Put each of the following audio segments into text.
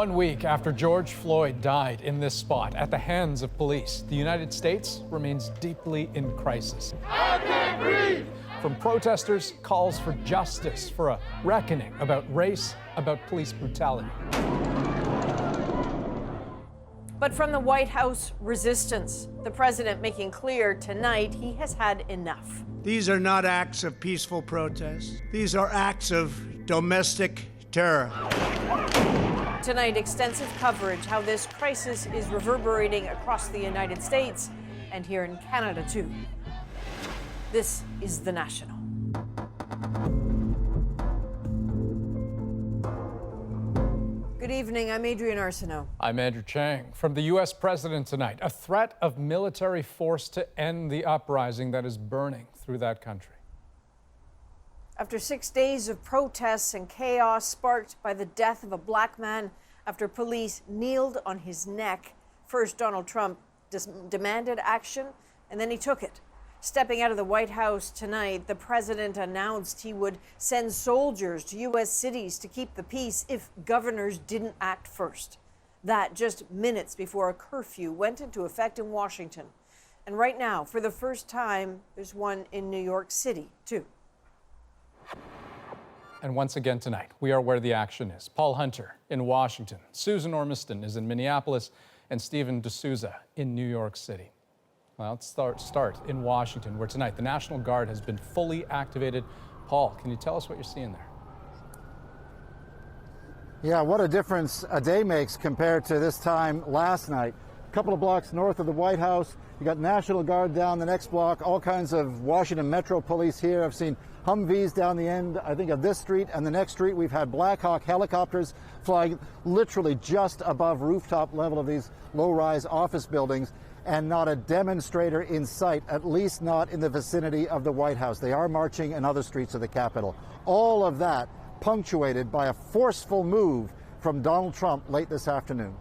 1 week after George Floyd died in this spot at the hands of police, the United States remains deeply in crisis. I can't breathe! From protesters, calls for justice, for a reckoning about race, about police brutality. But from the White House, resistance. The president making clear tonight he has had enough. These are not acts of peaceful protest. These are acts of domestic terror. Tonight, extensive coverage how this crisis is reverberating across the United States and here in Canada, too. This is The National. Good evening, I'm Adrienne Arsenault. I'm Andrew Chang. From the U.S. president tonight, a threat of military force to end the uprising that is burning through that country. After 6 days of protests and chaos sparked by the death of a black man after police kneeled on his neck, first Donald Trump demanded action, and then he took it. Stepping out of the White House tonight, the president announced he would send soldiers to U.S. cities to keep the peace if governors didn't act first. That just minutes before a curfew went into effect in Washington. And right now, for the first time, there's one in New York City, too. And once again tonight, we are where the action is. Paul Hunter in Washington, Susan Ormiston is in Minneapolis, and Stephen D'Souza in New York City. Well, let's start in Washington, where tonight the National Guard has been fully activated. Paul, can you tell us what you're seeing there? Yeah, what a difference a day makes compared to this time last night. A couple of blocks north of the White House, you got National Guard down the next block, all kinds of Washington Metro police here. I've seen Humvees down the end, I think, of this street and the next street. We've had Black Hawk helicopters flying literally just above rooftop level of these low-rise office buildings, and not a demonstrator in sight, at least not in the vicinity of the White House. They are marching in other streets of the Capitol. All of that punctuated by a forceful move from Donald Trump late this afternoon.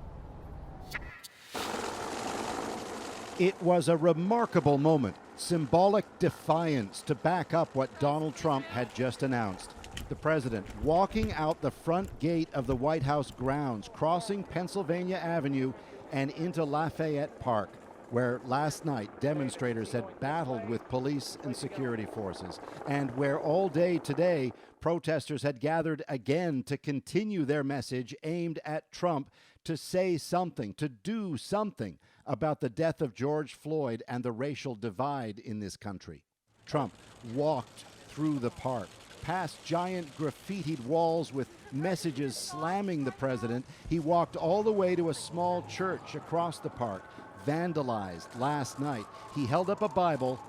It was a remarkable moment, symbolic defiance to back up what Donald Trump had just announced. The president walking out the front gate of the White House grounds, crossing Pennsylvania Avenue and into Lafayette Park, where last night demonstrators had battled with police and security forces, and where all day today protesters had gathered again to continue their message aimed at Trump to say something, to do something about the death of George Floyd and the racial divide in this country. Trump walked through the park, past giant graffitied walls with messages slamming the president. He walked all the way to a small church across the park, vandalized last night. He held up a Bible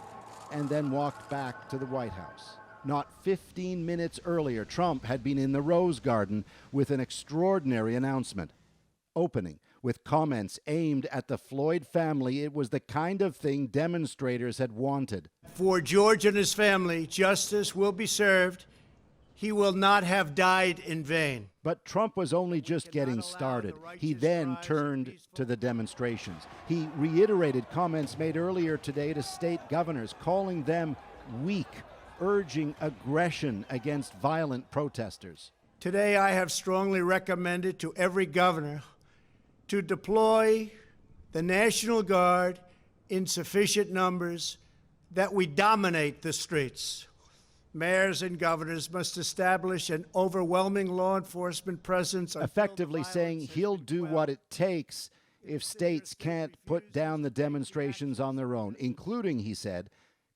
and then walked back to the White House. Not 15 minutes earlier, Trump had been in the Rose Garden with an extraordinary announcement, opening with comments aimed at the Floyd family. It was the kind of thing demonstrators had wanted. For George and his family, justice will be served. He will not have died in vain. But Trump was only just getting started. He then turned to the demonstrations. He reiterated comments made earlier today to state governors, calling them weak, urging aggression against violent protesters. Today, I have strongly recommended to every governor to deploy the National Guard in sufficient numbers that we dominate the streets. Mayors and governors must establish an overwhelming law enforcement presence. Effectively saying he'll do what it takes if states can't put down the demonstrations on their own, including, he said,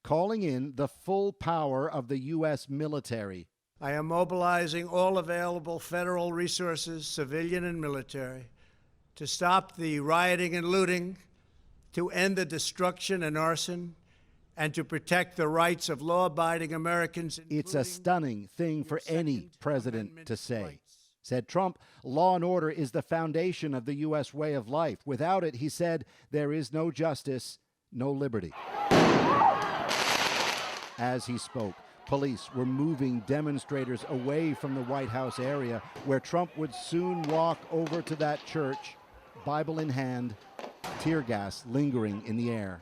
calling in the full power of the U.S. military. I am mobilizing all available federal resources, civilian and military, to stop the rioting and looting, to end the destruction and arson, and to protect the rights of law-abiding Americans. It's a stunning thing for any president to say. Said Trump, law and order is the foundation of the U.S. way of life. Without it, he said, there is no justice, no liberty. As he spoke, police were moving demonstrators away from the White House area, where Trump would soon walk over to that church, Bible in hand, tear gas lingering in the air.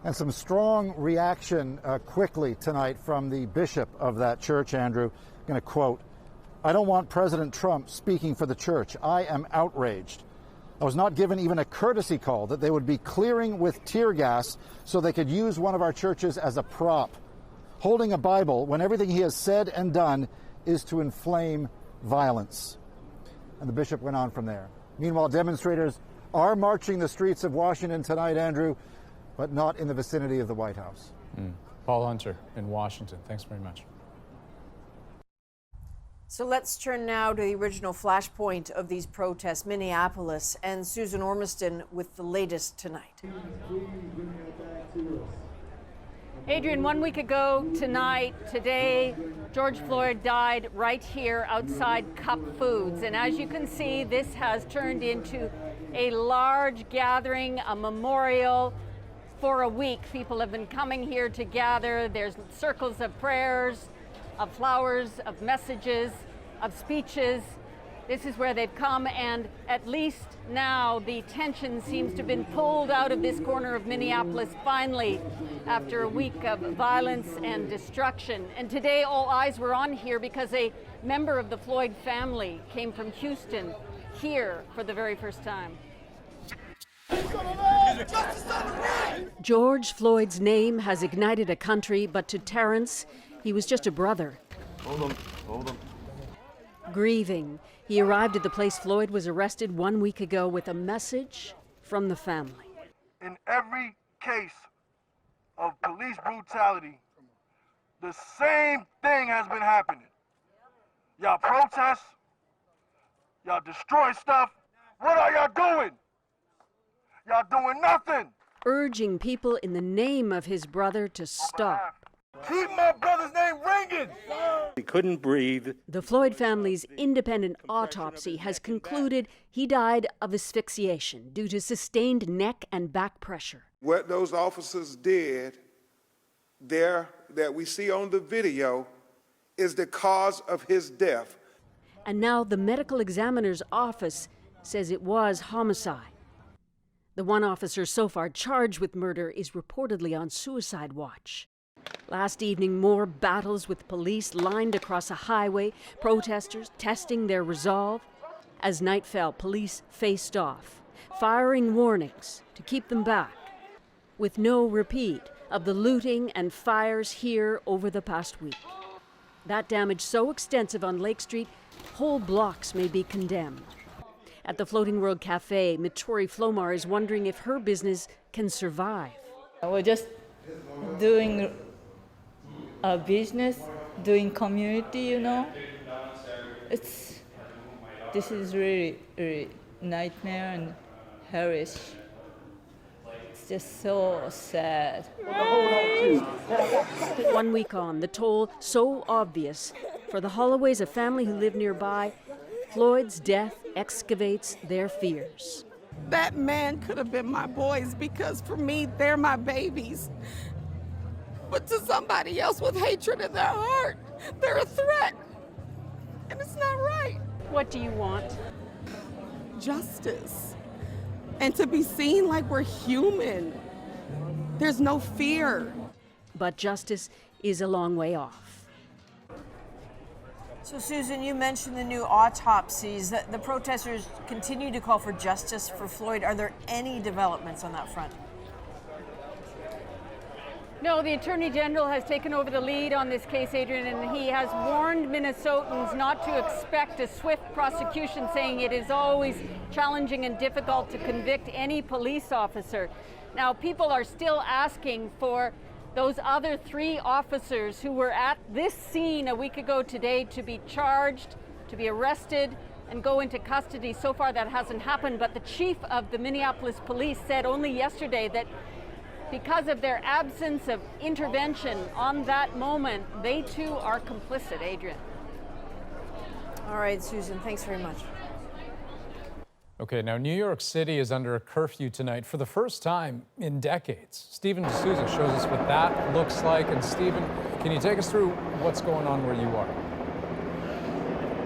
And some strong reaction quickly tonight from the bishop of that church, Andrew. I'm going to quote, I don't want President Trump speaking for the church. I am outraged. I was not given even a courtesy call that they would be clearing with tear gas so they could use one of our churches as a prop, holding a Bible when everything he has said and done is to inflame violence. And the bishop went on from there. Meanwhile, demonstrators are marching the streets of Washington tonight, Andrew, but not in the vicinity of the White House. Paul Hunter in Washington. Thanks very much. So let's turn now to the original flashpoint of these protests, Minneapolis, and Susan Ormiston with the latest tonight. Adrian, 1 week ago today, George Floyd died right here outside Cup Foods. And as you can see, this has turned into a large gathering, a memorial. For a week, people have been coming here to gather. There's circles of prayers, of flowers, of messages, of speeches. This is where they've come, and at least now the tension seems to have been pulled out of this corner of Minneapolis finally after a week of violence and destruction. And today all eyes were on here because a member of the Floyd family came from Houston here for the very first time. George Floyd's name has ignited a country, but to Terrence, he was just a brother. Hold on. Grieving, he arrived at the place Floyd was arrested 1 week ago with a message from the family. In every case of police brutality, the same thing has been happening. Y'all protest, y'all destroy stuff. What are y'all doing? Y'all doing nothing. Urging people in the name of his brother to stop. Keep my brother's name ringing. He couldn't breathe. The Floyd family's independent autopsy has concluded he died of asphyxiation due to sustained neck and back pressure. What those officers did there that we see on the video is the cause of his death. And now the medical examiner's office says it was homicide. The one officer so far charged with murder is reportedly on suicide watch. Last evening, more battles with police lined across a highway, protesters testing their resolve. As night fell, police faced off, firing warnings to keep them back, with no repeat of the looting and fires here over the past week. That damage so extensive on Lake Street, whole blocks may be condemned. At the Floating World Cafe, Mittori Flomar is wondering if her business can survive. We're just doing a business, doing community, you know. This is really, really nightmare and hellish. It's just so sad. 1 week on, the toll so obvious. For the Holloways, a family who live nearby, Floyd's death excavates their fears. That man could have been my boys because for me, they're my babies. But to somebody else with hatred in their heart, they're a threat. And it's not right. What do you want? Justice. And to be seen like we're human. There's no fear. But justice is a long way off. So, Susan, you mentioned the new autopsies. The protesters continue to call for justice for Floyd. Are there any developments on that front? No, the Attorney General has taken over the lead on this case, Adrian, and he has warned Minnesotans not to expect a swift prosecution, saying it is always challenging and difficult to convict any police officer. Now, people are still asking for those other 3 officers who were at this scene a week ago today to be charged, to be arrested, and go into custody. So far, that hasn't happened, but the chief of the Minneapolis police said only yesterday that because of their absence of intervention on that moment, they too are complicit, Adrian. All right, Susan, thanks very much. Okay, now New York City is under a curfew tonight for the first time in decades. Stephen D'Souza shows us what that looks like. And Stephen, can you take us through what's going on where you are?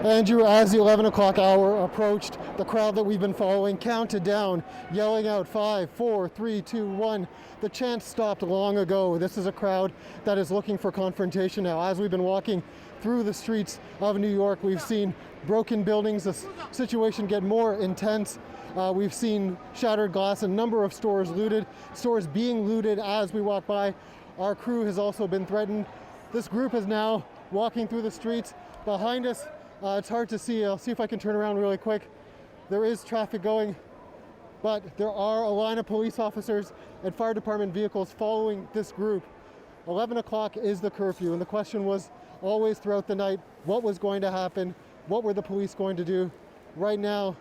Andrew, as the 11 o'clock hour approached, the crowd that we've been following counted down, yelling out 5, 4, 3, 2, 1. The chant stopped long ago. This is a crowd that is looking for confrontation now. As we've been walking through the streets of New York, we've seen broken buildings, the situation get more intense. We've seen shattered glass, a number of stores looted, stores being looted as we walk by. Our crew has also been threatened. This group is now walking through the streets. Behind us, it's hard to see. I'll see if I can turn around really quick. There is traffic going, but there are a line of police officers and fire department vehicles following this group. 11 o'clock is the curfew, and the question was always throughout the night, what was going to happen? What were the police going to do? Right now,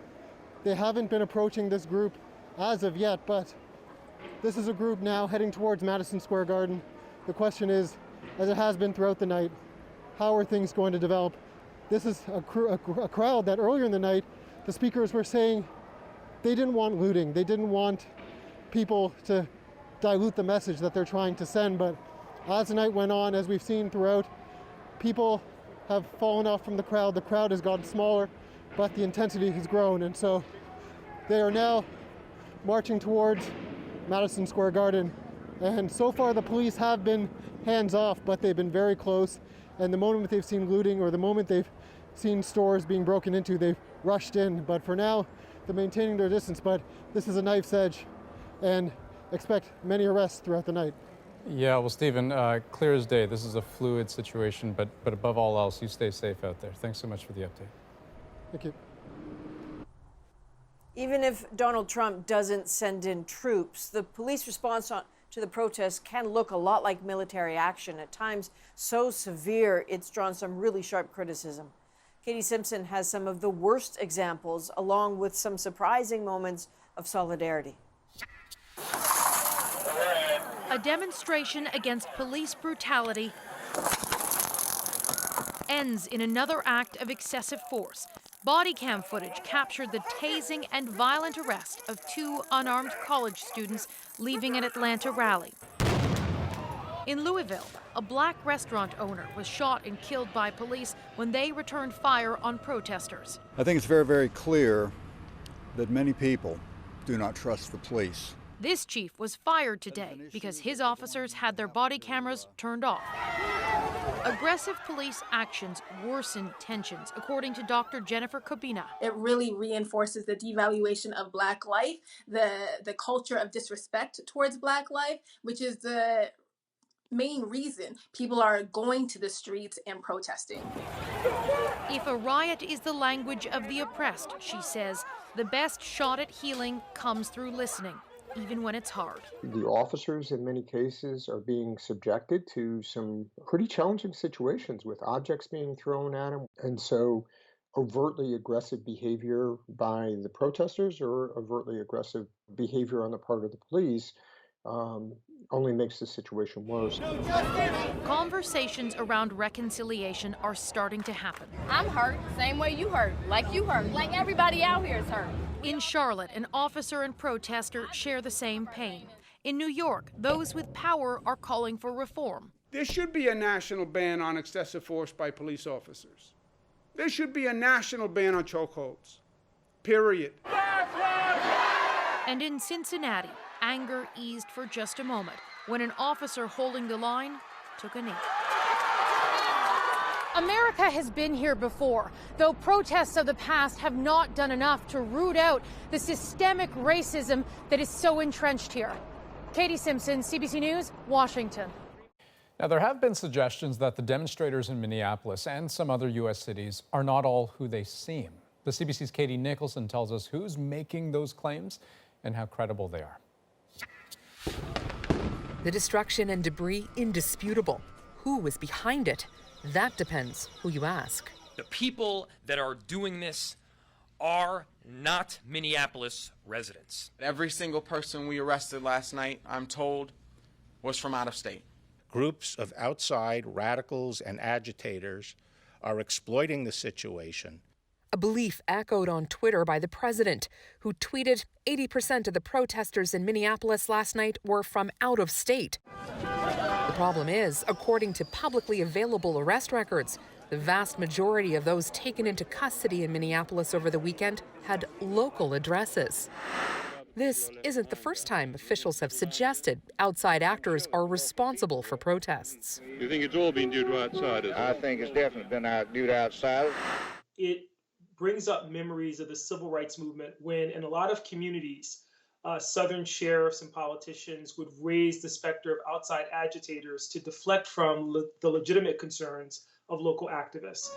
they haven't been approaching this group as of yet, but this is a group now heading towards Madison Square Garden. The question is, as it has been throughout the night, how are things going to develop? This is a crowd that earlier in the night, the speakers were saying they didn't want looting. They didn't want people to dilute the message that they're trying to send. But as the night went on, as we've seen throughout, people have fallen off from the crowd. The crowd has gotten smaller, but the intensity has grown. And so they are now marching towards Madison Square Garden. And so far the police have been hands off, but they've been very close. And the moment they've seen looting or the moment they've seen stores being broken into, they've rushed in. But for now, they're maintaining their distance. But this is a knife's edge, and expect many arrests throughout the night. Yeah, well, Stephen, clear as day, this is a fluid situation, but above all else, you stay safe out there. Thanks so much for the update. Thank you. Even if Donald Trump doesn't send in troops, the police response to the protests can look a lot like military action, at times so severe it's drawn some really sharp criticism. Katie Simpson has some of the worst examples, along with some surprising moments of solidarity. A demonstration against police brutality ends in another act of excessive force. Body cam footage captured the tasing and violent arrest of 2 unarmed college students leaving an Atlanta rally. In Louisville, a black restaurant owner was shot and killed by police when they returned fire on protesters. I think it's very, very clear that many people do not trust the police. This chief was fired today because his officers had their body cameras turned off. Aggressive police actions worsen tensions, according to Dr. Jennifer Kubina. It really reinforces the devaluation of Black life, the culture of disrespect towards Black life, which is the main reason people are going to the streets and protesting. If a riot is the language of the oppressed, she says, the best shot at healing comes through listening, even when it's hard. The officers in many cases are being subjected to some pretty challenging situations with objects being thrown at them. And so overtly aggressive behavior by the protesters or overtly aggressive behavior on the part of the police only makes the situation worse. Conversations around reconciliation are starting to happen. I'm hurt, same way you hurt, like everybody out here is hurt. In Charlotte, an officer and protester share the same pain. In New York, those with power are calling for reform. There should be a national ban on excessive force by police officers. There should be a national ban on chokeholds. Period. And in Cincinnati, anger eased for just a moment when an officer holding the line took a knee. America has been here before, though protests of the past have not done enough to root out the systemic racism that is so entrenched here. Katie Simpson, CBC News, Washington. Now, there have been suggestions that the demonstrators in Minneapolis and some other U.S. cities are not all who they seem. The CBC's Katie Nicholson tells us who's making those claims and how credible they are. The destruction and debris indisputable. Who was behind it? That depends who you ask. The people that are doing this are not Minneapolis residents. Every single person we arrested last night, I'm told, was from out of state. Groups of outside radicals and agitators are exploiting the situation. A belief echoed on Twitter by the president, who tweeted 80% of the protesters in Minneapolis last night were from out of state. The problem is, according to publicly available arrest records, The vast majority of those taken into custody in Minneapolis over the weekend had local addresses. This isn't the first time officials have suggested outside actors are responsible for protests. You think it's all been due to outsiders? I think it's definitely been due to outsiders. It brings up memories of the civil rights movement when, in a lot of communities, Southern sheriffs and politicians would raise the specter of outside agitators to deflect from the legitimate concerns of local activists.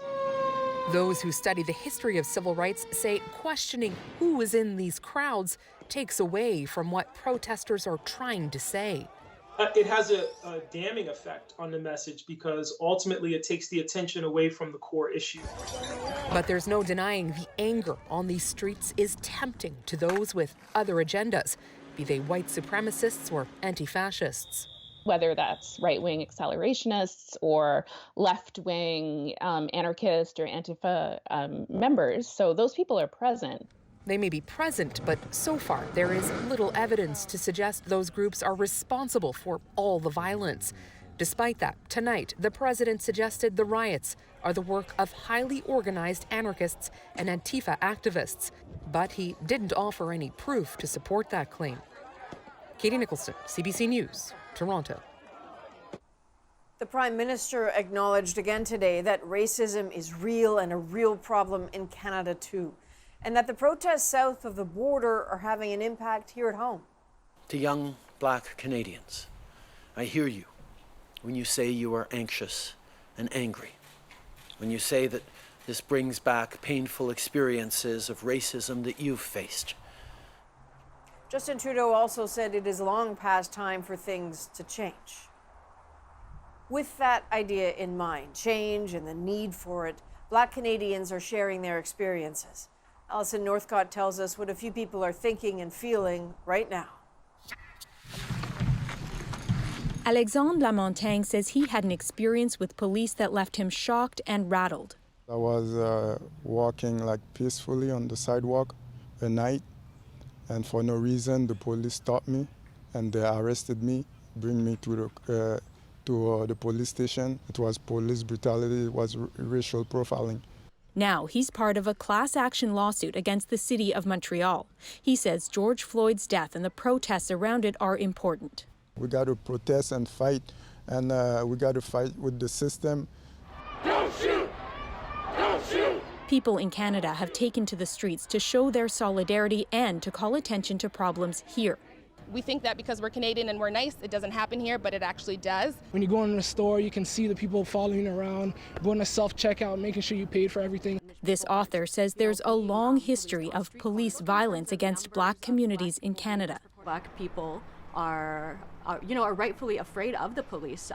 Those who study the history of civil rights say questioning who is in these crowds takes away from what protesters are trying to say. It has a damning effect on the message because ultimately it takes the attention away from the core issue. But there's no denying the anger on these streets is tempting to those with other agendas, be they white supremacists or anti-fascists. Whether that's right-wing accelerationists or left-wing anarchist or Antifa members. So those people are present. They may be present, but so far there is little evidence to suggest those groups are responsible for all the violence. Despite that, tonight, the president suggested the riots are the work of highly organized anarchists and Antifa activists, but he didn't offer any proof to support that claim. Katie Nicholson, CBC News, Toronto. The Prime Minister acknowledged again today that racism is real and a real problem in Canada too, and that the protests south of the border are having an impact here at home. To young Black Canadians, I hear you when you say you are anxious and angry, when you say that this brings back painful experiences of racism that you've faced. Justin Trudeau also said it is long past time for things to change. With that idea in mind, change and the need for it, Black Canadians are sharing their experiences. Alison Northcott tells us what a few people are thinking and feeling right now. Alexandre Lamontagne says he had an experience with police that left him shocked and rattled. I was walking peacefully on the sidewalk at night, and for no reason the police stopped me and they arrested me, bring me to the police station. It was police brutality, it was racial profiling. Now he's part of a class action lawsuit against the city of Montreal. He says George Floyd's death and the protests around it are important. We got to protest and fight, and we got to fight with the system. Don't shoot! Don't shoot! People in Canada have taken to the streets to show their solidarity and to call attention to problems here. We think that because we're Canadian and we're nice, it doesn't happen here, but it actually does. When you go in the store, you can see the people following around, going to self-checkout, making sure you paid for everything. This author says there's a long history of police violence against Black communities in Canada. Black people are rightfully afraid of the police,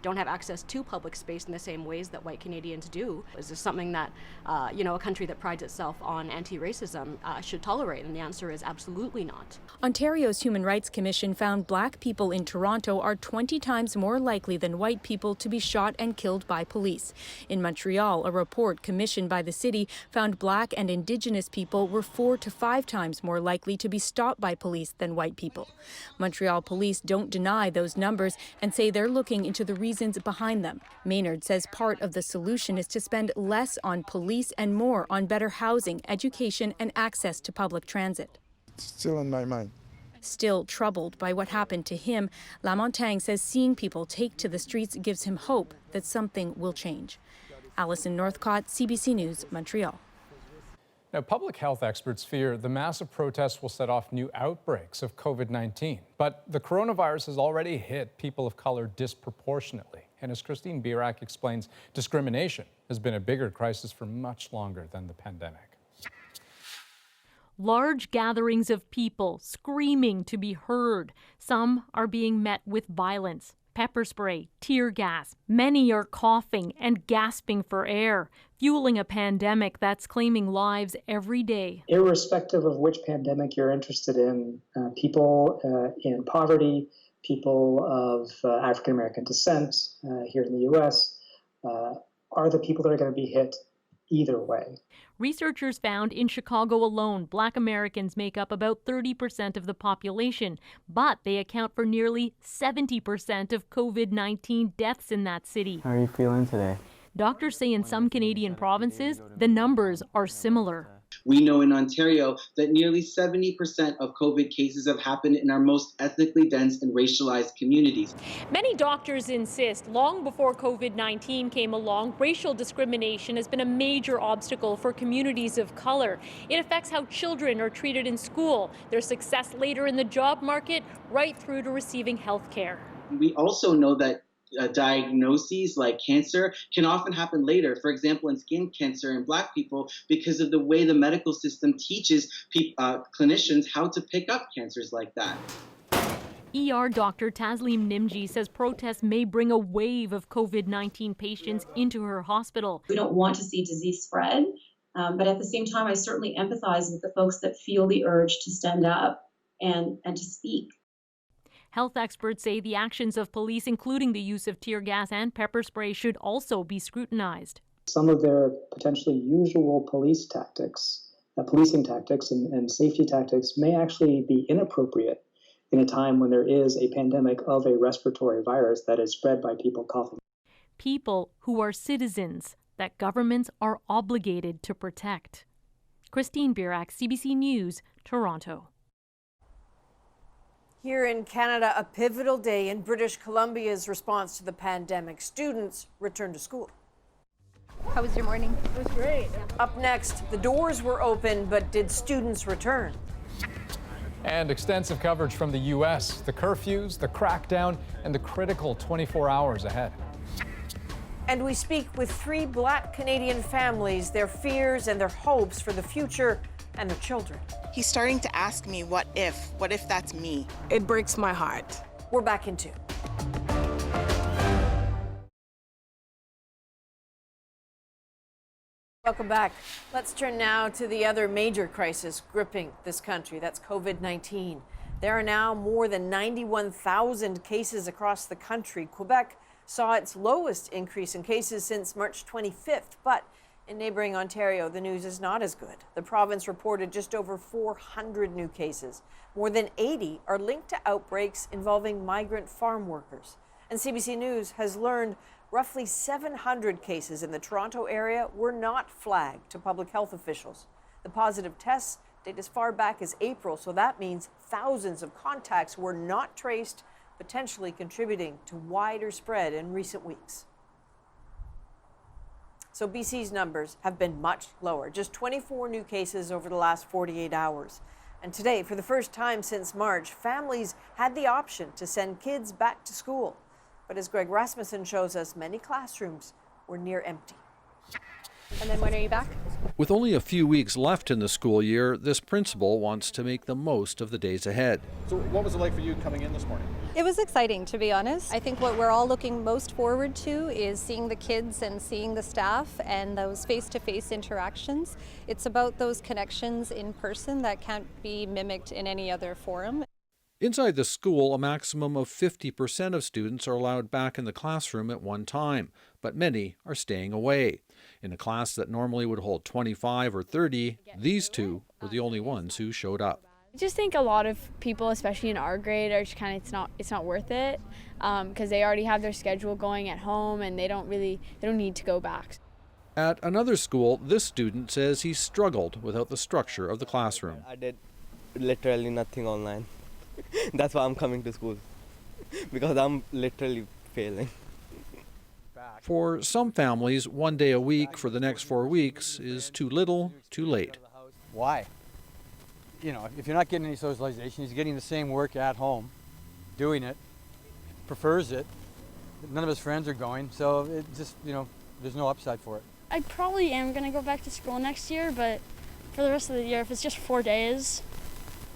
don't have access to public space in the same ways that white Canadians do. Is this something that, a country that prides itself on anti-racism should tolerate? And the answer is absolutely not. Ontario's Human Rights Commission found Black people in Toronto are 20 times more likely than white people to be shot and killed by police. In Montreal, a report commissioned by the city found Black and Indigenous people were 4 to 5 times more likely to be stopped by police than white people. Montreal police don't deny those numbers and say they're looking into the reasons behind them. Maynard says part of the solution is to spend less on police and more on better housing, education, and access to public transit. It's still in my mind. Still troubled by what happened to him, Lamontagne says seeing people take to the streets gives him hope that something will change. Alison Northcott, CBC News, Montreal. Now, public health experts fear the massive protests will set off new outbreaks of COVID-19. But the coronavirus has already hit people of color disproportionately. And as Christine Birak explains, discrimination has been a bigger crisis for much longer than the pandemic. Large gatherings of people screaming to be heard. Some are being met with violence. Pepper spray, tear gas. Many are coughing and gasping for air, fueling a pandemic that's claiming lives every day. Irrespective of which pandemic you're interested in, people in poverty, people of African American descent here in the U.S. Are the people that are going to be hit either way. Researchers found in Chicago alone, Black Americans make up about 30% of the population, but they account for nearly 70% of COVID-19 deaths in that city. How are you feeling today? Doctors say in some Canadian provinces, the numbers are similar. We know in Ontario that nearly 70% of COVID cases have happened in our most ethnically dense and racialized communities. Many doctors insist long before COVID-19 came along, racial discrimination has been a major obstacle for communities of color. It affects how children are treated in school, their success later in the job market, right through to receiving health care. We also know that diagnoses like cancer can often happen later, for example, in skin cancer in Black people, because of the way the medical system teaches clinicians how to pick up cancers like that. ER doctor Tasleem Nimji says protests may bring a wave of COVID-19 patients into her hospital. We don't want to see disease spread, but at the same time, I certainly empathize with the folks that feel the urge to stand up and to speak. Health experts say the actions of police, including the use of tear gas and pepper spray, should also be scrutinized. Some of their potentially usual policing tactics and safety tactics may actually be inappropriate in a time when there is a pandemic of a respiratory virus that is spread by people coughing. People who are citizens that governments are obligated to protect. Christine Birak, CBC News, Toronto. Here in Canada, a pivotal day in British Columbia's response to the pandemic. Students return to school. How was your morning? It was great. Up next, the doors were open, but did students return? And extensive coverage from the U.S., the curfews, the crackdown, and the critical 24 hours ahead. And we speak with 3 Black Canadian families, their fears and their hopes for the future and their children. He's starting to ask me, what if that's me? It breaks my heart. We're back in 2. Welcome back. Let's turn now to the other major crisis gripping this country. That's COVID-19. There are now more than 91,000 cases across the country. Quebec saw its lowest increase in cases since March 25th, but in neighboring Ontario, the news is not as good. The province reported just over 400 new cases. More than 80 are linked to outbreaks involving migrant farm workers. And CBC News has learned roughly 700 cases in the Toronto area were not flagged to public health officials. The positive tests date as far back as April, so that means thousands of contacts were not traced, potentially contributing to wider spread in recent weeks. So BC's numbers have been much lower, just 24 new cases over the last 48 hours. And today, for the first time since March, families had the option to send kids back to school. But as Greg Rasmussen shows us, many classrooms were near empty. And then when are you back? With only a few weeks left in the school year, this principal wants to make the most of the days ahead. So what was it like for you coming in this morning? It was exciting, to be honest. I think what we're all looking most forward to is seeing the kids and seeing the staff and those face-to-face interactions. It's about those connections in person that can't be mimicked in any other forum. Inside the school, a maximum of 50% of students are allowed back in the classroom at one time, but many are staying away. In a class that normally would hold 25 or 30, these 2 were the only ones who showed up. I just think a lot of people, especially in our grade, are just kind of it's not worth it because they already have their schedule going at home and they don't need to go back. At another school, this student says he struggled without the structure of the classroom. I did literally nothing online. That's why I'm coming to school, because I'm literally failing. For some families, 1 day a week for the next 4 weeks is too little, too late. Why? You know, if you're not getting any socialization, he's getting the same work at home, doing it, prefers it. None of his friends are going, so it just, there's no upside for it. I probably am going to go back to school next year, but for the rest of the year, if it's just 4 days,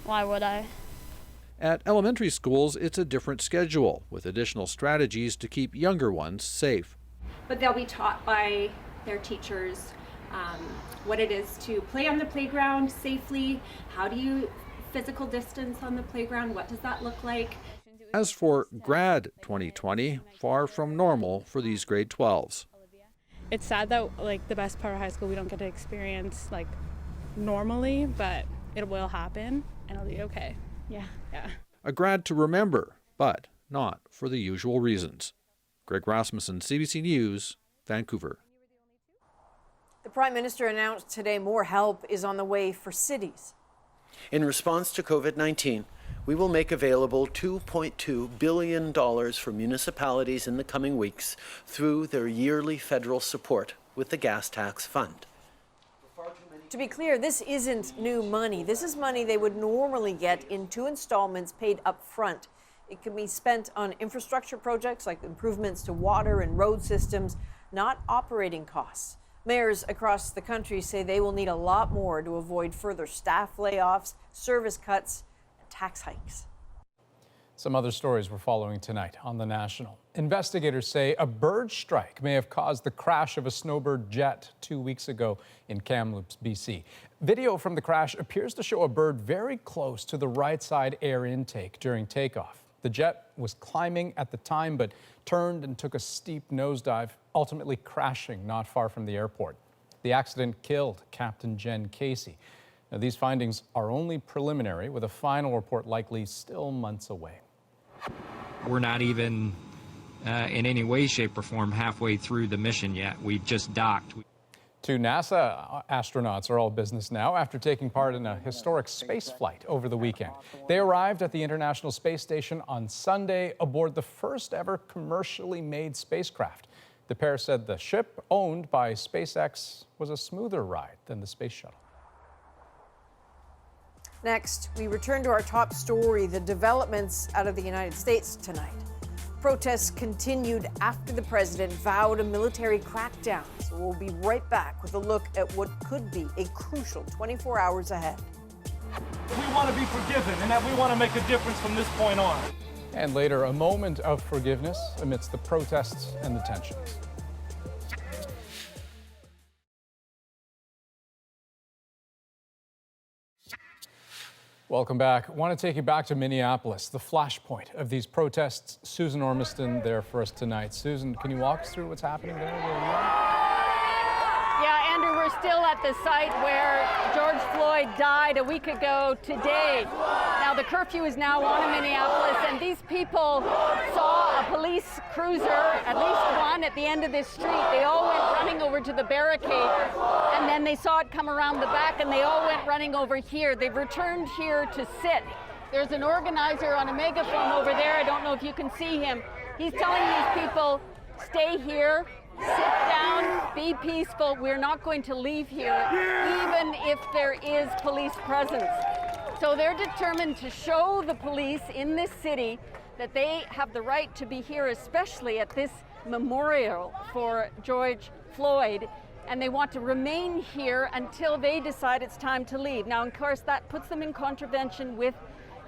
why would I? At elementary schools, it's a different schedule, with additional strategies to keep younger ones safe. But they'll be taught by their teachers what it is to play on the playground safely. How do you physical distance on the playground? What does that look like? As for grad 2020, far from normal for these grade 12s. It's sad that the best part of high school we don't get to experience normally, but it will happen and it'll be okay. Yeah. A grad to remember, but not for the usual reasons. Greg Rasmussen, CBC News, Vancouver. The Prime Minister announced today more help is on the way for cities. In response to COVID-19, we will make available $2.2 billion for municipalities in the coming weeks through their yearly federal support with the Gas Tax Fund. To be clear, this isn't new money. This is money they would normally get in 2 installments paid up front. It can be spent on infrastructure projects like improvements to water and road systems, not operating costs. Mayors across the country say they will need a lot more to avoid further staff layoffs, service cuts, and tax hikes. Some other stories we're following tonight on The National. Investigators say a bird strike may have caused the crash of a snowbird jet 2 weeks ago in Kamloops, BC. Video from the crash appears to show a bird very close to the right side air intake during takeoff. The jet was climbing at the time, but turned and took a steep nosedive, ultimately crashing not far from the airport. The accident killed Captain Jen Casey. Now, these findings are only preliminary, with a final report likely still months away. We're not even in any way, shape, or form halfway through the mission yet. We've just docked. 2 NASA astronauts are all business now after taking part in a historic space flight over the weekend. They arrived at the International Space Station on Sunday aboard the first ever commercially made spacecraft. The pair said the ship, owned by SpaceX, was a smoother ride than the space shuttle. Next, we return to our top story, the developments out of the United States tonight. Protests continued after the president vowed a military crackdown. So we'll be right back with a look at what could be a crucial 24 hours ahead. We want to be forgiven and that we want to make a difference from this point on. And later, a moment of forgiveness amidst the protests and the tensions. Welcome back. I want to take you back to Minneapolis, the flashpoint of these protests. Susan Ormiston there for us tonight. Susan, can you walk us through what's happening there? Yeah, Andrew, we're still at the site where George Floyd died a week ago today. Now, the curfew is now on in Minneapolis, and these people saw a police cruiser, at least one, at the end of this street. They all went running over to the barricade, and then they saw it come around the back, and they all went running over here. They've returned here to sit. There's an organizer on a megaphone over there. I don't know if you can see him. He's telling these people, stay here, sit down, be peaceful. We're not going to leave here, even if there is police presence. So they're determined to show the police in this city that they have the right to be here, especially at this memorial for George Floyd, and they want to remain here until they decide it's time to leave. Now, of course, that puts them in contravention with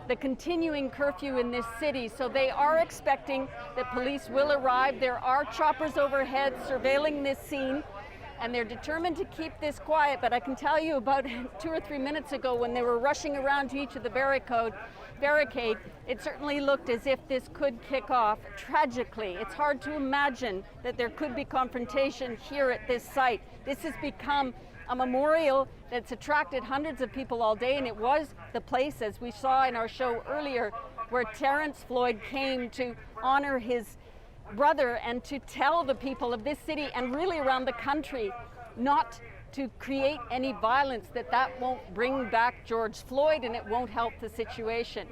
the continuing curfew in this city, so they are expecting that police will arrive. There are choppers overhead surveilling this scene, and they're determined to keep this quiet. But I can tell you, about 2 or 3 minutes ago, when they were rushing around to each of the barricade, it certainly looked as if this could kick off tragically. It's hard to imagine that there could be confrontation here at this site. This has become a memorial that's attracted hundreds of people all day, and it was the place, as we saw in our show earlier, where Terrence Floyd came to honor his brother and to tell the people of this city and really around the country not to create any violence, that won't bring back George Floyd and it won't help the situation.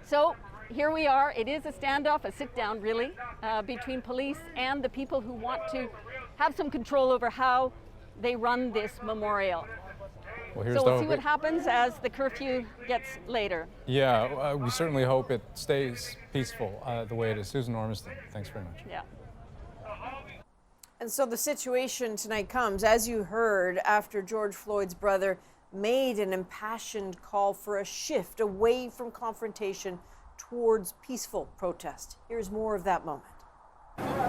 So here we are. It is a standoff, a sit down really, between police and the people who want to have some control over how they run this memorial. Well, so we'll see what happens as the curfew gets later. Yeah, we certainly hope it stays peaceful the way it is. Susan Ormiston, thanks very much. Yeah. And so the situation tonight comes, as you heard, after George Floyd's brother made an impassioned call for a shift away from confrontation towards peaceful protest. Here's more of that moment.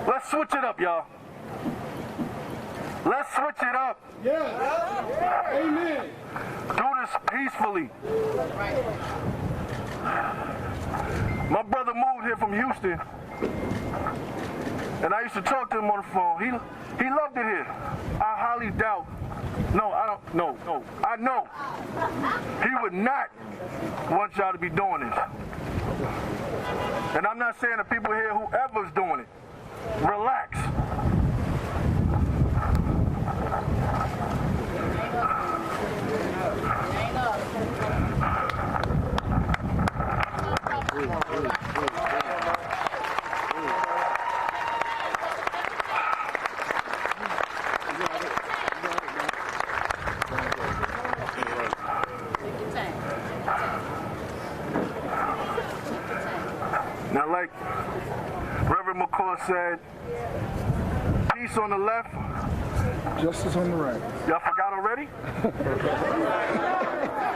Let's switch it up, y'all. Let's switch it up. Yeah. Amen. Do this peacefully. My brother moved here from Houston, and I used to talk to him on the phone. He loved it here. I highly doubt. No, I don't. No. I know. He would not want y'all to be doing this. And I'm not saying the people here, whoever's doing it, relax. Now, like Reverend McCall said, peace on the left, Justice on the right. y'all forgot already?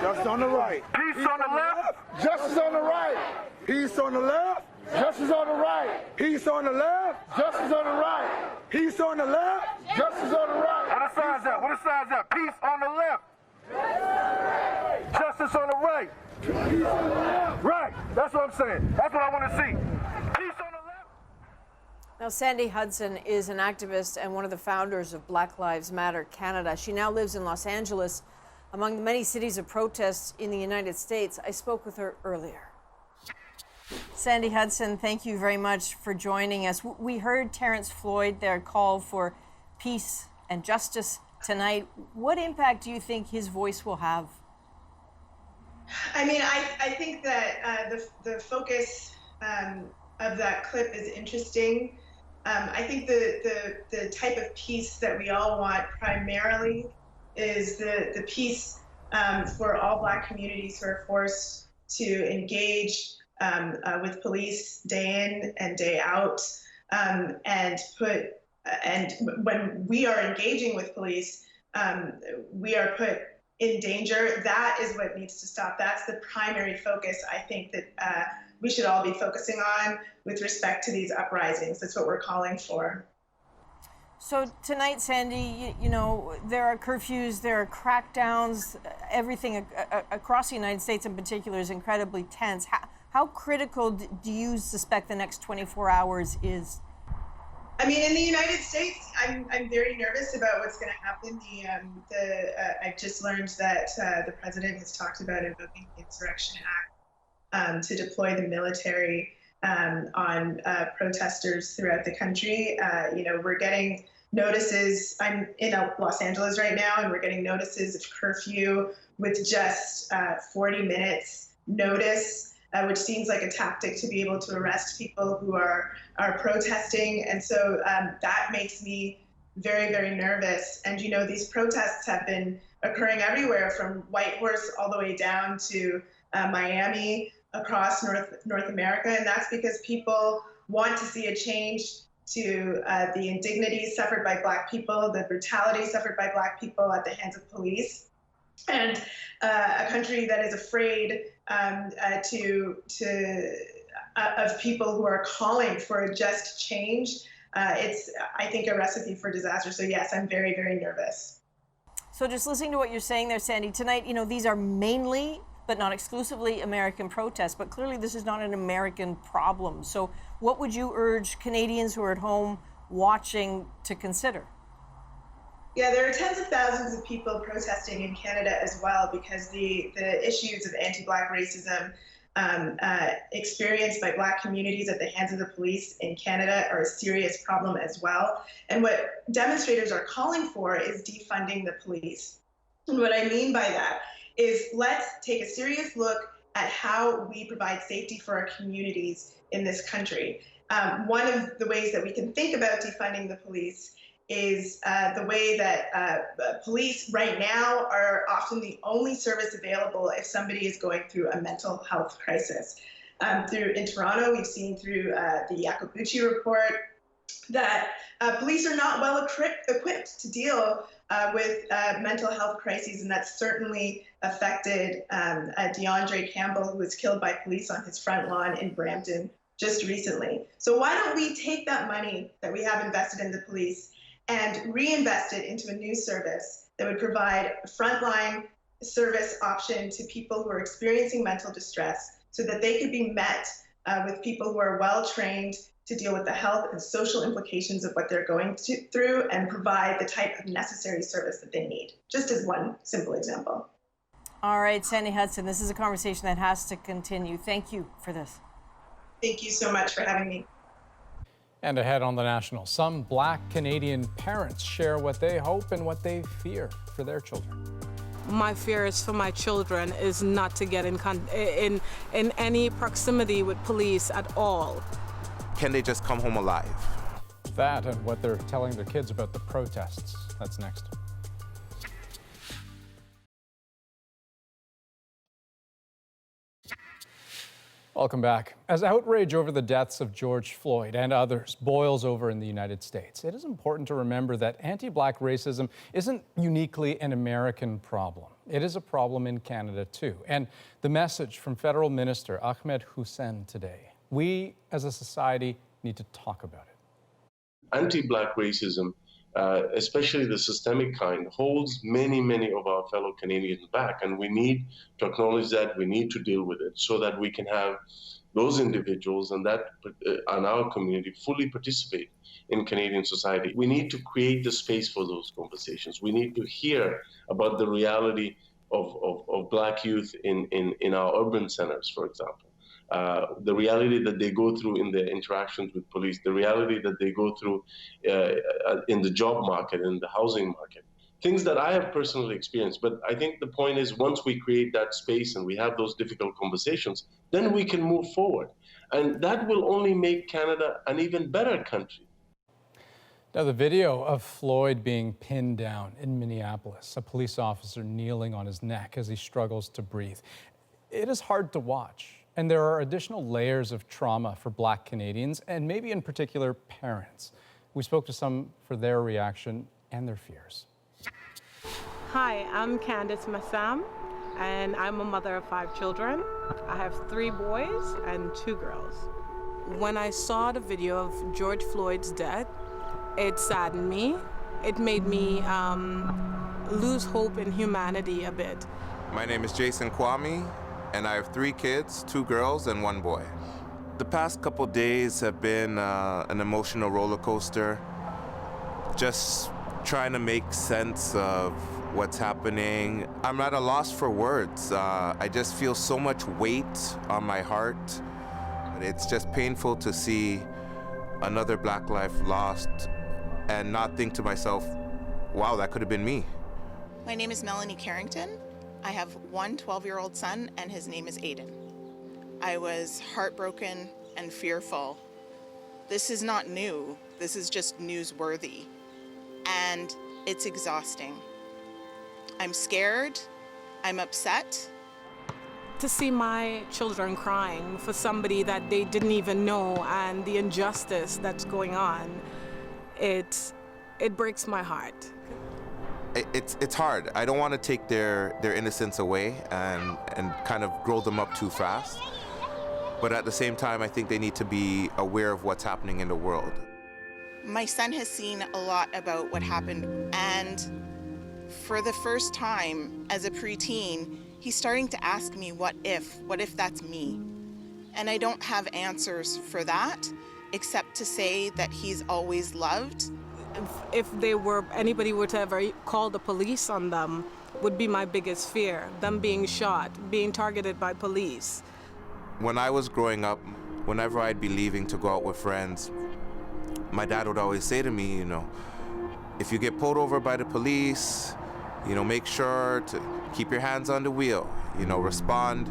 Justice on the right. Peace on the left, Justice on the right. Peace on the left. Justice on the right. Peace on the left. Justice on the right. Peace on the left. Justice on the right. What the sign's at? What the sign's at? Peace on the left. Justice on the right. Right. That's what I'm saying. That's what I want to see. Peace on the left. Now, Sandy Hudson is an activist and one of the founders of Black Lives Matter Canada. She now lives in Los Angeles, among the many cities of protests in the United States. I spoke with her earlier. Sandy Hudson, thank you very much for joining us. We heard Terrence Floyd, their call for peace and justice tonight. What impact do you think his voice will have? I mean, I think that the focus of that clip is interesting. I think the type of peace that we all want primarily is the peace for all Black communities who are forced to engage with police day in and day out, and when we are engaging with police, we are put in danger. That is what needs to stop. That's the primary focus, I think, that we should all be focusing on with respect to these uprisings. That's what we're calling for. So tonight, Sandy, you know, there are curfews, there are crackdowns, everything across the United States in particular is incredibly tense. How critical do you suspect the next 24 hours is? I mean, in the United States, I'm very nervous about what's going to happen. I've just learned that the president has talked about invoking the Insurrection Act to deploy the military on protesters throughout the country. You know, we're getting notices. I'm in Los Angeles right now, and we're getting notices of curfew with just 40 minutes notice. Which seems like a tactic to be able to arrest people who are protesting. And so that makes me very, very nervous. And, you know, these protests have been occurring everywhere from Whitehorse all the way down to Miami, across North America. And that's because people want to see a change to the indignities suffered by Black people, the brutality suffered by Black people at the hands of police. And a country that is afraid of people who are calling for a just change. It's, I think, a recipe for disaster. So yes, I'm very, very nervous. So just listening to what you're saying there, Sandy, tonight, you know, these are mainly, but not exclusively, American protests, but clearly this is not an American problem. So what would you urge Canadians who are at home watching to consider? Yeah, there are tens of thousands of people protesting in Canada as well, because the issues of anti-Black racism experienced by Black communities at the hands of the police in Canada are a serious problem as well. And what demonstrators are calling for is defunding the police. And what I mean by that is, let's take a serious look at how we provide safety for our communities in this country. One of the ways that we can think about defunding the police is the way that police right now are often the only service available if somebody is going through a mental health crisis. In Toronto, we've seen through the Yakabuchi report that police are not well equipped to deal with mental health crises, and that's certainly affected DeAndre Campbell, who was killed by police on his front lawn in Brampton just recently. So why don't we take that money that we have invested in the police and reinvest it into a new service that would provide a frontline service option to people who are experiencing mental distress, so that they could be met with people who are well trained to deal with the health and social implications of what they're going through, and provide the type of necessary service that they need, just as one simple example. All right, Sandy Hudson, this is a conversation that has to continue. Thank you for this. Thank you so much for having me. And ahead on The National, some Black Canadian parents share what they hope and what they fear for their children. My fear is for my children is not to get in any proximity with police at all. Can they just come home alive? That and what they're telling their kids about the protests. That's next. Welcome back. As outrage over the deaths of George Floyd and others boils over in the United States, it is important to remember that anti-Black racism isn't uniquely an American problem. It is a problem in Canada too. And the message from Federal Minister Ahmed Hussen today: we as a society need to talk about it. Anti-Black racism, especially the systemic kind, holds many of our fellow Canadians back, and we need to acknowledge that. We need to deal with it so that we can have those individuals and our community fully participate in Canadian society. We need to create the space for those conversations. We need to hear about the reality of Black youth in our urban centers, for example. The reality that they go through in their interactions with police, the reality that they go through in the job market, in the housing market, things that I have personally experienced. But I think the point is, once we create that space and we have those difficult conversations, then we can move forward. And that will only make Canada an even better country. Now, the video of Floyd being pinned down in Minneapolis, a police officer kneeling on his neck as he struggles to breathe, it is hard to watch. And there are additional layers of trauma for Black Canadians, and maybe in particular parents. We spoke to some for their reaction and their fears. Hi, I'm Candice Massam, and I'm a mother of 5 children. I have 3 boys and 2 girls. When I saw the video of George Floyd's death, it saddened me. It made me lose hope in humanity a bit. My name is Jason Kwame, and I have 3 kids, 2 girls and 1 boy. The past couple days have been an emotional roller coaster. Just trying to make sense of what's happening. I'm at a loss for words. I just feel so much weight on my heart. It's just painful to see another Black life lost and not think to myself, wow, that could have been me. My name is Melanie Carrington. I have one 12-year-old son, and his name is Aiden. I was heartbroken and fearful. This is not new. This is just newsworthy. And it's exhausting. I'm scared. I'm upset. To see my children crying for somebody that they didn't even know and the injustice that's going on, it breaks my heart. It's hard. I don't want to take their innocence away and kind of grow them up too fast. But at the same time, I think they need to be aware of what's happening in the world. My son has seen a lot about what happened, and for the first time as a preteen, he's starting to ask me, what if that's me? And I don't have answers for that, except to say that he's always loved. If anybody were to ever call the police on them, would be my biggest fear, them being shot, being targeted by police. When I was growing up, whenever I'd be leaving to go out with friends, my dad would always say to me, if you get pulled over by the police, make sure to keep your hands on the wheel, respond,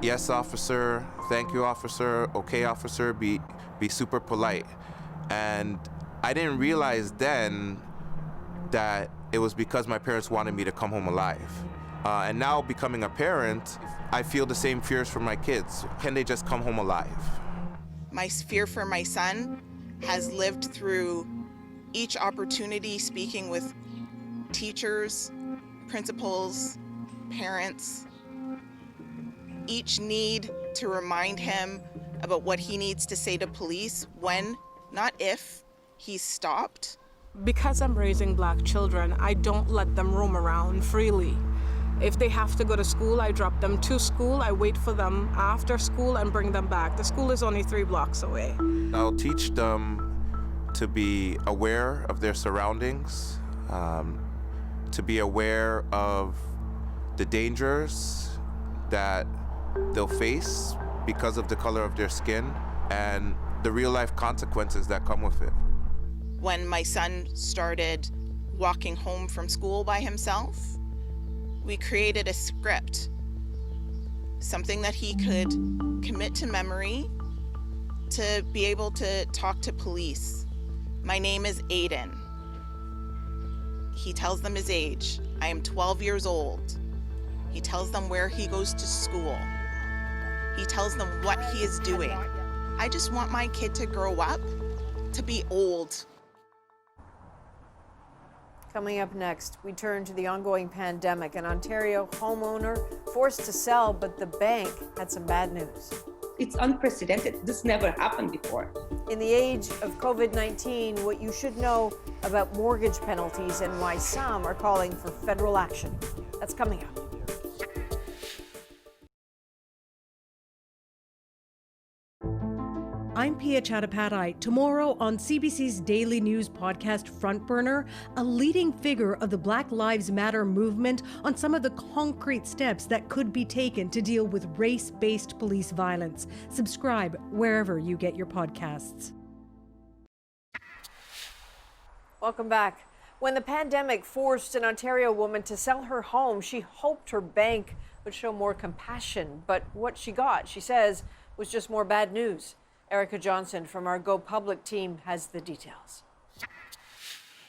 yes, officer, thank you, officer, okay, officer, be super polite. And I didn't realize then that it was because my parents wanted me to come home alive. And now becoming a parent, I feel the same fears for my kids. Can they just come home alive? My fear for my son has lived through each opportunity speaking with teachers, principals, parents. Each need to remind him about what he needs to say to police when, not if, he's stopped. Because I'm raising Black children, I don't let them roam around freely. If they have to go to school, I drop them to school. I wait for them after school and bring them back. The school is only 3 blocks away. I'll teach them to be aware of their surroundings, to be aware of the dangers that they'll face because of the color of their skin and the real-life consequences that come with it. When my son started walking home from school by himself, We created a script, something that he could commit to memory to be able to talk to police. My name is Aiden. He tells them his age. I am 12 years old. He tells them where he goes to school. He tells them what he is doing. I just want my kid to grow up, to be old. Coming up next, we turn to the ongoing pandemic. An Ontario homeowner forced to sell, but the bank had some bad news. It's unprecedented. This never happened before. In the age of COVID-19, what you should know about mortgage penalties and why some are calling for federal action. That's coming up. I'm Pia Chattopadhyay. Tomorrow on CBC's daily news podcast Front Burner, a leading figure of the Black Lives Matter movement on some of the concrete steps that could be taken to deal with race-based police violence. Subscribe wherever you get your podcasts. Welcome back. When the pandemic forced an Ontario woman to sell her home, she hoped her bank would show more compassion. But what she got, she says, was just more bad news. Erica Johnson from our Go Public team has the details.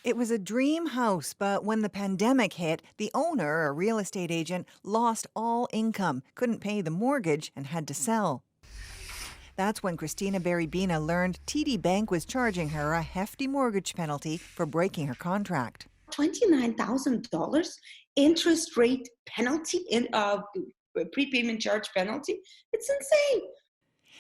It was a dream house, but when the pandemic hit, the owner, a real estate agent, lost all income, couldn't pay the mortgage, and had to sell. That's when Christina Berrybina learned TD Bank was charging her a hefty mortgage penalty for breaking her contract. $29,000 interest rate penalty, prepayment charge penalty. It's insane.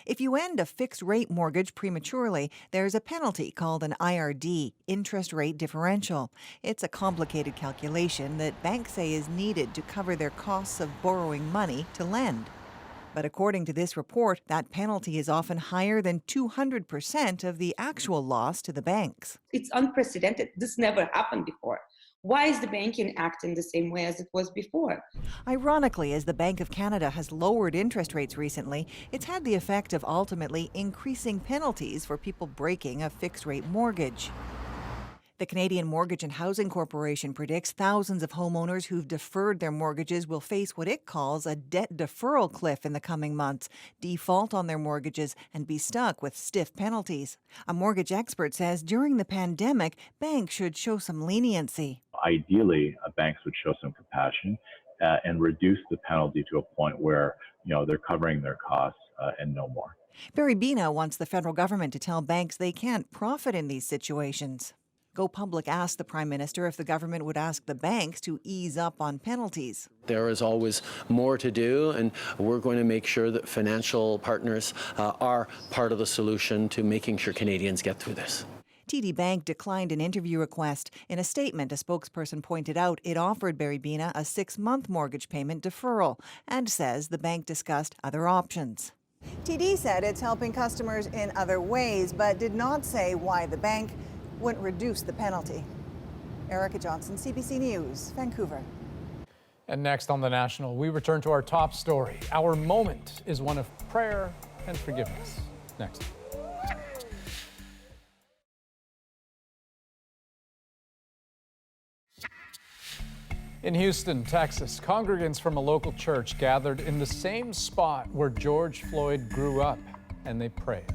If you end a fixed-rate mortgage prematurely, there's a penalty called an IRD, interest rate differential. It's a complicated calculation that banks say is needed to cover their costs of borrowing money to lend. But according to this report, that penalty is often higher than 200% of the actual loss to the banks. It's unprecedented. This never happened before. Why is the banking acting the same way as it was before? Ironically, as the Bank of Canada has lowered interest rates recently, it's had the effect of ultimately increasing penalties for people breaking a fixed-rate mortgage. The Canadian Mortgage and Housing Corporation predicts thousands of homeowners who've deferred their mortgages will face what it calls a debt deferral cliff in the coming months, default on their mortgages, and be stuck with stiff penalties. A mortgage expert says during the pandemic, banks should show some leniency. Ideally, banks would show some compassion and reduce the penalty to a point where, they're covering their costs and no more. Berrybina wants the federal government to tell banks they can't profit in these situations. Go Public asked the Prime Minister if the government would ask the banks to ease up on penalties. There is always more to do, and we're going to make sure that financial partners are part of the solution to making sure Canadians get through this. TD Bank declined an interview request. In a statement, a spokesperson pointed out it offered Berrybina a 6-month mortgage payment deferral and says the bank discussed other options. TD said it's helping customers in other ways, but did not say why the bank wouldn't reduce the penalty. Erica Johnson, CBC News, Vancouver. And next on The National, we return to our top story. Our moment is one of prayer and forgiveness. Next. In Houston, Texas, congregants from a local church gathered in the same spot where George Floyd grew up, and they prayed.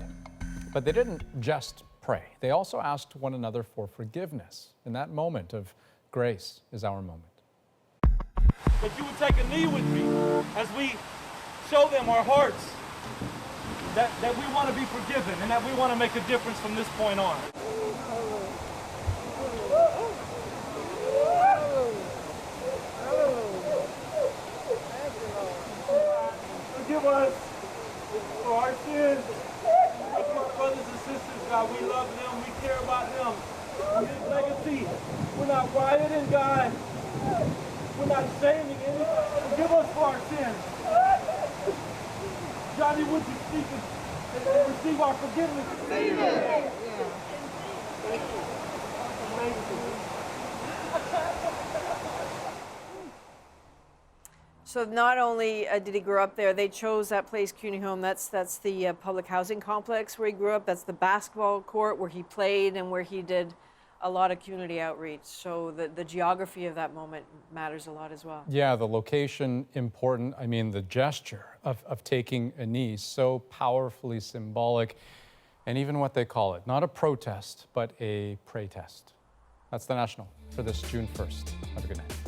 But they didn't just pray. They also asked one another for forgiveness. And that moment of grace is our moment. That you would take a knee with me as we show them our hearts, that we want to be forgiven and that we want to make a difference from this point on. Forgive us for our sins. My brothers and sisters, God, we love them, we care about them. This legacy, we're not rioting, God. We're not shaming anybody. Forgive us for our sins. Johnny, would you speak and receive our forgiveness? Amen. So not only did he grow up there, they chose that place, CUNY Home. That's the public housing complex where he grew up. That's the basketball court where he played and where he did a lot of community outreach. So the geography of that moment matters a lot as well. Yeah, the location important. I mean, the gesture of taking a knee, so powerfully symbolic. And even what they call it, not a protest, but a pray test. That's the National for this June 1st. Have a good night.